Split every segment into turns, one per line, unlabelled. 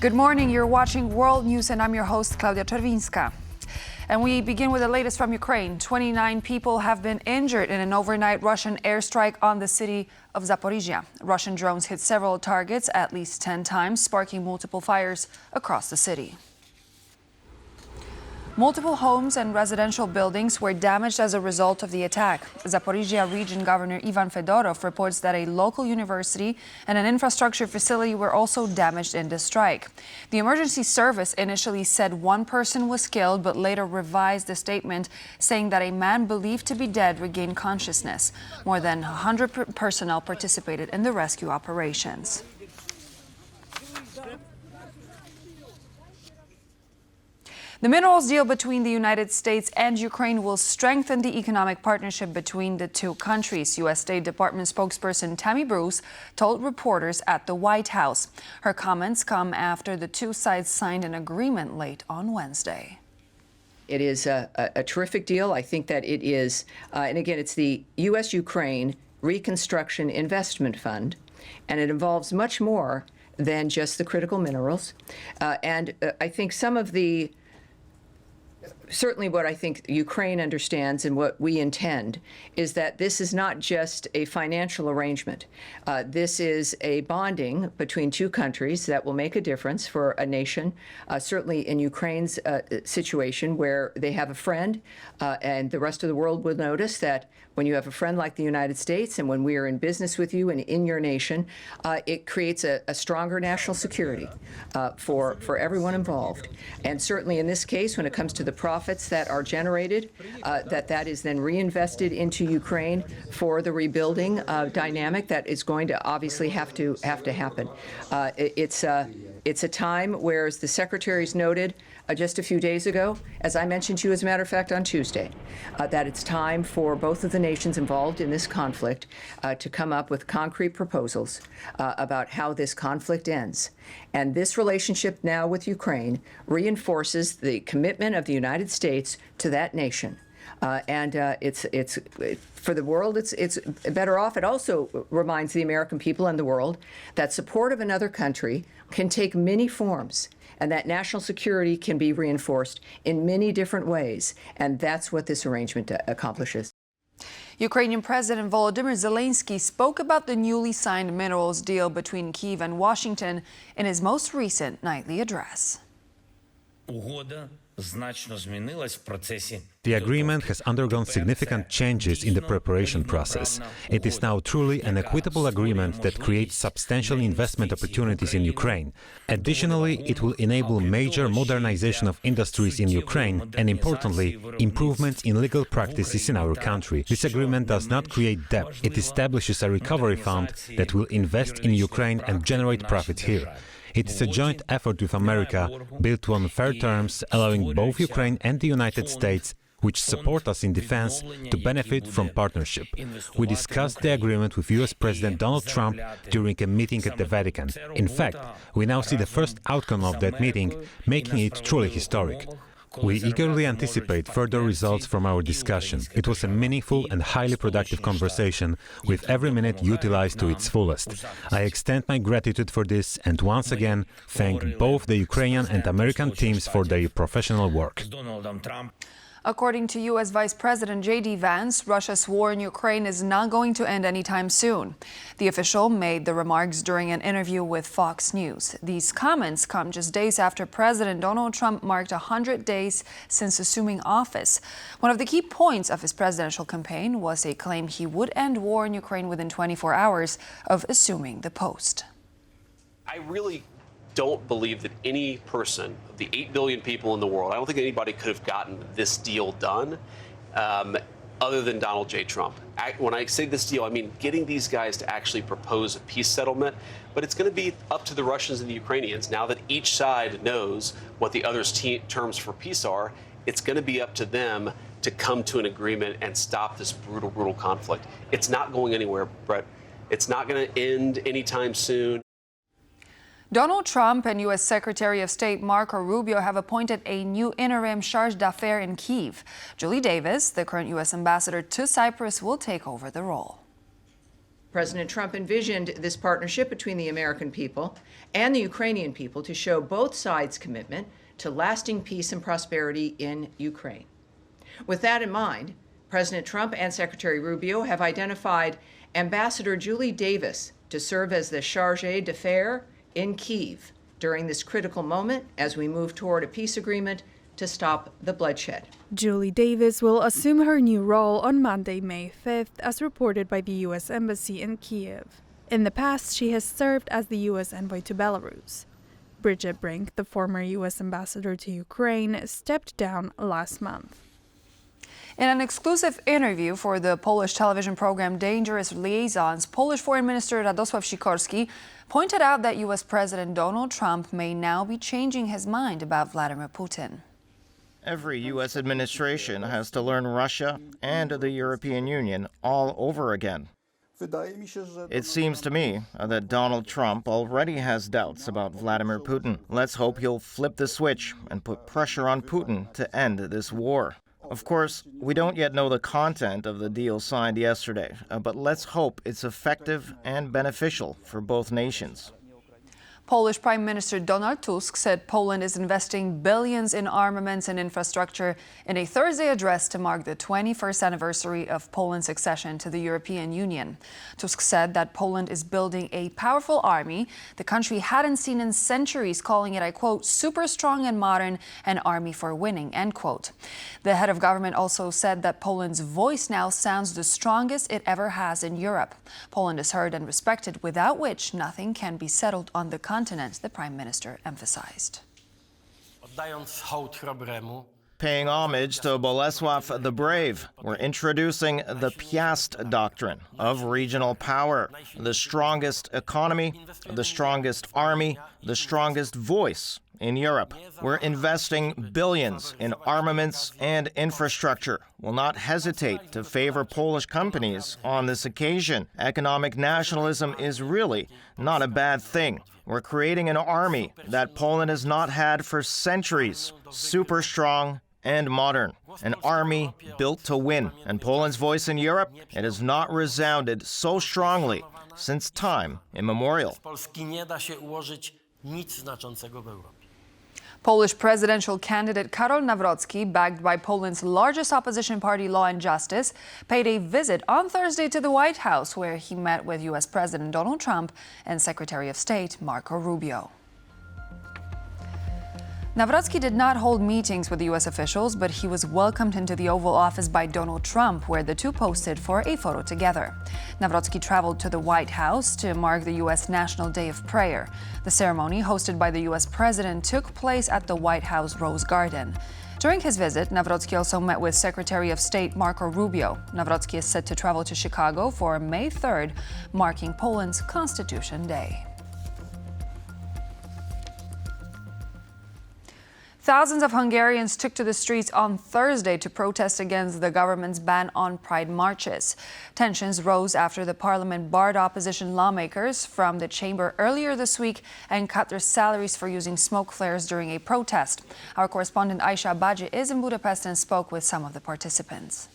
Good morning. You're watching World News, and I'm your host, Klaudia Czerwińska. And we begin with the latest from Ukraine. 29 people have been injured in an overnight Russian airstrike on the city of Zaporizhzhia. Russian drones hit several targets at least 10 times, sparking multiple fires across the city. Multiple homes and residential buildings were damaged as a result of the attack. Zaporizhzhia Region Governor Ivan Fedorov reports that a local university and an infrastructure facility were also damaged in the strike. The emergency service initially said one person was killed, but later revised the statement, saying that a man believed to be dead regained consciousness. More than 100 personnel participated in the rescue operations. The minerals deal between the United States and Ukraine will strengthen the economic partnership between the two countries, U.S. State Department spokesperson Tammy Bruce told reporters at the White House. Her comments come after the two sides signed an agreement late on Wednesday.
It is a terrific deal. I think that it is, and again, it's the U.S.-Ukraine Reconstruction Investment Fund, and it involves much more than just the critical minerals. I think some of the certainly what I think Ukraine understands and what we intend is that this is not just a financial arrangement. This is a bonding between two countries that will make a difference for a nation, certainly in Ukraine's situation where they have a friend, and the rest of the world will notice that when you have a friend like the United States and when we are in business with you and in your nation, it creates a stronger national security for everyone involved. And certainly in this case, when it comes to the profits that are generated, that is then reinvested into Ukraine for the rebuilding dynamic that is going to obviously have to happen. It's a time where, as the secretaries noted just a few days ago, as I mentioned to you, as a matter of fact, on Tuesday, that it's time for both of the nations involved in this conflict to come up with concrete proposals about how this conflict ends. And this relationship now with Ukraine reinforces the commitment of the United States to that nation. It's for the world, it's better off. It also reminds the American people and the world that support of another country can take many forms, and that national security can be reinforced in many different ways. And that's what this arrangement accomplishes.
Ukrainian President Volodymyr Zelensky spoke about the newly signed minerals deal between Kyiv and Washington in his most recent nightly address.
The agreement has undergone significant changes in the preparation process. It is now truly an equitable agreement that creates substantial investment opportunities in Ukraine. Additionally, it will enable major modernization of industries in Ukraine and, importantly, improvements in legal practices in our country. This agreement does not create debt. It establishes a recovery fund that will invest in Ukraine and generate profit here. It is a joint effort with America, built on fair terms, allowing both Ukraine and the United States, which support us in defense, to benefit from partnership. We discussed the agreement with U.S. President Donald Trump during a meeting at the Vatican. In fact, we now see the first outcome of that meeting, making it truly historic. We eagerly anticipate further results from our discussion. It was a meaningful and highly productive conversation, with every minute utilized to its fullest. I extend my gratitude for this and once again thank both the Ukrainian and American teams for their professional work.
According to U.S. Vice President J.D. Vance, Russia's war in Ukraine is not going to end anytime soon. The official made the remarks during an interview with Fox News. These comments come just days after President Donald Trump marked 100 days since assuming office. One of the key points of his presidential campaign was a claim he would end war in Ukraine within 24 hours of assuming the post.
I really don't believe that any person, of the 8 billion people in the world, I don't think anybody could have gotten this deal done other than Donald J. Trump. When I say this deal, I mean getting these guys to actually propose a peace settlement, but it's going to be up to the Russians and the Ukrainians. Now that each side knows what the other's terms for peace are, it's going to be up to them to come to an agreement and stop this brutal, brutal conflict. It's not going anywhere, Brett. It's not going to end anytime soon.
Donald Trump and U.S. Secretary of State Marco Rubio have appointed a new interim charge d'affaires in Kyiv. Julie Davis, the current U.S. ambassador to Cyprus, will take over the role.
President Trump envisioned this partnership between the American people and the Ukrainian people to show both sides' commitment to lasting peace and prosperity in Ukraine. With that in mind, President Trump and Secretary Rubio have identified Ambassador Julie Davis to serve as the chargé d'affaires in Kyiv during this critical moment as we move toward a peace agreement to stop the bloodshed.
Julie Davis will assume her new role on Monday, May 5th, as reported by the U.S. Embassy in Kyiv. In the past, she has served as the U.S. envoy to Belarus. Bridget Brink, the former U.S. ambassador to Ukraine, stepped down last month.
In an exclusive interview for the Polish television program Dangerous Liaisons, Polish Foreign Minister Radosław Sikorski pointed out that U.S. President Donald Trump may now be changing his mind about Vladimir Putin.
Every U.S. administration has to learn Russia and the European Union all over again. It seems to me that Donald Trump already has doubts about Vladimir Putin. Let's hope he'll flip the switch and put pressure on Putin to end this war. Of course, we don't yet know the content of the deal signed yesterday, but let's hope it's effective and beneficial for both nations.
Polish Prime Minister Donald Tusk said Poland is investing billions in armaments and infrastructure in a Thursday address to mark the 21st anniversary of Poland's accession to the European Union. Tusk said that Poland is building a powerful army the country hadn't seen in centuries, calling it, I quote, super strong and modern, an army for winning, end quote. The head of government also said that Poland's voice now sounds the strongest it ever has in Europe. Poland is heard and respected, without which nothing can be settled on the continent, the Prime Minister emphasized.
Paying homage to Bolesław the Brave, we're introducing the Piast Doctrine of regional power, the strongest economy, the strongest army, the strongest voice in Europe. We're investing billions in armaments and infrastructure. We'll not hesitate to favor Polish companies on this occasion. Economic nationalism is really not a bad thing. We're creating an army that Poland has not had for centuries, super strong and modern. An army built to win. And Poland's voice in Europe, it has not resounded so strongly since time immemorial.
Polish presidential candidate Karol Nawrocki, backed by Poland's largest opposition party, Law and Justice, paid a visit on Thursday to the White House, where he met with U.S. President Donald Trump and Secretary of State Marco Rubio. Nawrocki did not hold meetings with U.S. officials, but he was welcomed into the Oval Office by Donald Trump, where the two posted for a photo together. Nawrocki traveled to the White House to mark the U.S. National Day of Prayer. The ceremony, hosted by the U.S. President, took place at the White House Rose Garden. During his visit, Nawrocki also met with Secretary of State Marco Rubio. Nawrocki is set to travel to Chicago for May 3rd, marking Poland's Constitution Day. Thousands of Hungarians took to the streets on Thursday to protest against the government's ban on pride marches. Tensions rose after the parliament barred opposition lawmakers from the chamber earlier this week and cut their salaries for using smoke flares during a protest. Our correspondent Aisha Badji is in Budapest and spoke with some of the participants.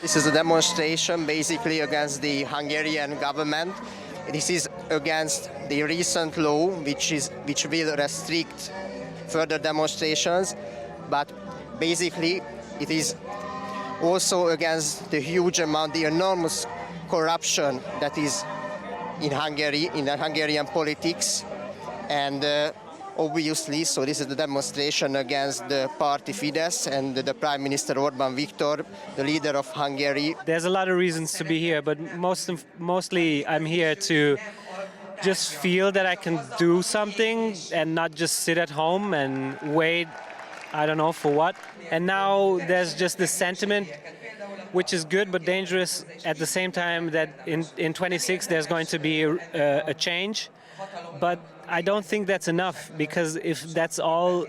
This is a demonstration basically against the Hungarian government. This is against the recent law which will restrict further demonstrations, but basically it is also against the huge amount, the enormous corruption that is in Hungary, in the Hungarian politics, and obviously, so this is the demonstration against the party Fidesz and the Prime Minister Orbán Viktor, the leader of Hungary.
There's a lot of reasons to be here, but mostly I'm here to just feel that I can do something and not just sit at home and wait, I don't know for what. And now there's just this sentiment, which is good but dangerous at the same time, that in 26 there's going to be a change. But I don't think that's enough, because if that's all,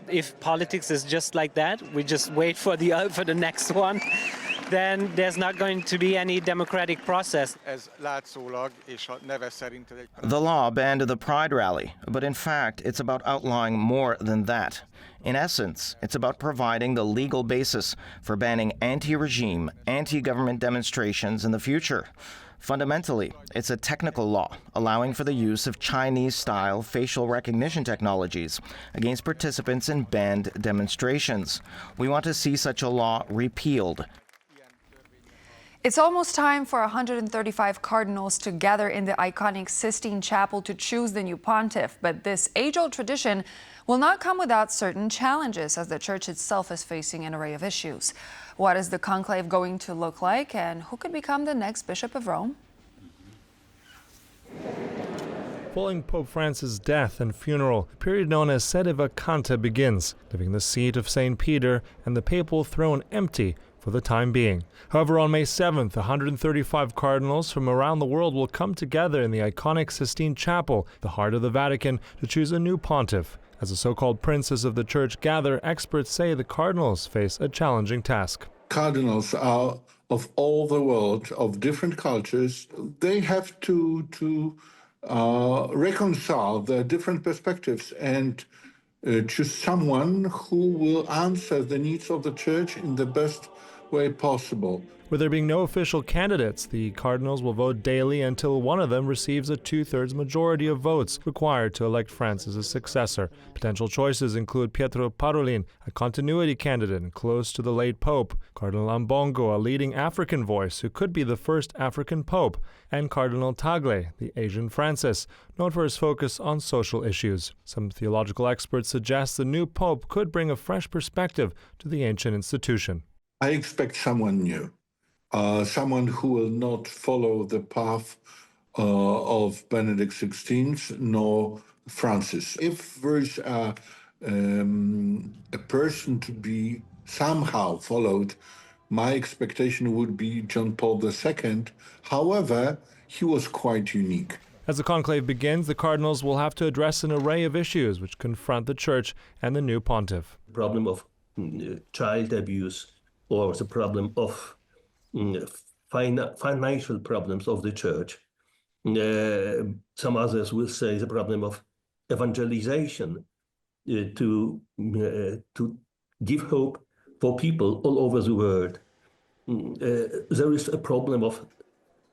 if politics is just like that, we just wait for the next one, then there's not going to be any democratic process.
The law banned the Pride rally, but in fact, it's about outlawing more than that. In essence, it's about providing the legal basis for banning anti-regime, anti-government demonstrations in the future. Fundamentally, it's a technical law allowing for the use of Chinese-style facial recognition technologies against participants in banned demonstrations. We want to see such a law repealed.
It's almost time for 135 cardinals to gather in the iconic Sistine Chapel to choose the new pontiff. But this age-old tradition will not come without certain challenges, as the Church itself is facing an array of issues. What is the conclave going to look like, and who could become the next Bishop of Rome?
Following Pope Francis' death and funeral, a period known as sede vacanta begins, leaving the seat of St. Peter and the papal throne empty for the time being. However, on May 7th, 135 cardinals from around the world will come together in the iconic Sistine Chapel, the heart of the Vatican, to choose a new pontiff. As the so-called princes of the Church gather, experts say the cardinals face a challenging task.
Cardinals are of all the world, of different cultures. They have to reconcile their different perspectives and choose someone who will answer the needs of the Church in the best way possible.
With there being no official candidates, the cardinals will vote daily until one of them receives a two-thirds majority of votes required to elect Francis' successor. Potential choices include Pietro Parolin, a continuity candidate and close to the late Pope, Cardinal Ambongo, a leading African voice who could be the first African Pope, and Cardinal Tagle, the Asian Francis, known for his focus on social issues. Some theological experts suggest the new Pope could bring a fresh perspective to the ancient institution.
I expect someone new. Someone who will not follow the path of Benedict XVI nor Francis. If there is a person to be somehow followed, my expectation would be John Paul II. However, he was quite unique.
As the conclave begins, the cardinals will have to address an array of issues which confront the Church and the new pontiff.
The problem of child abuse, or the problem of financial problems of the Church. Some others will say the problem of evangelization, to give hope for people all over the world. There is a problem of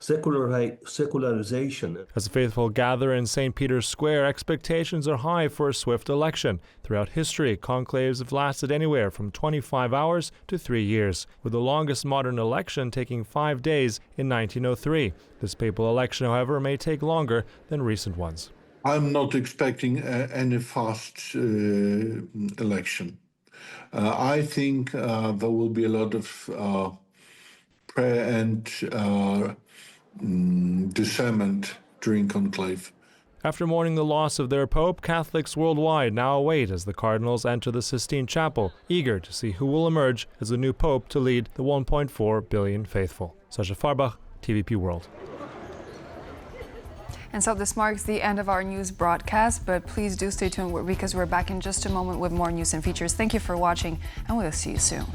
secularization.
As the faithful gather in St. Peter's Square, expectations are high for a swift election. Throughout history, conclaves have lasted anywhere from 25 hours to 3 years, with the longest modern election taking 5 days in 1903. This papal election, however, may take longer than recent ones.
I'm not expecting any fast election. I think there will be a lot of prayer and discernment during conclave.
After mourning the loss of their Pope, Catholics worldwide now await as the cardinals enter the Sistine Chapel, eager to see who will emerge as the new Pope to lead the 1.4 billion faithful. Sasha Farbach, TVP World.
And so this marks the end of our news broadcast, but please do stay tuned because we're back in just a moment with more news and features. Thank you for watching, and we'll see you soon.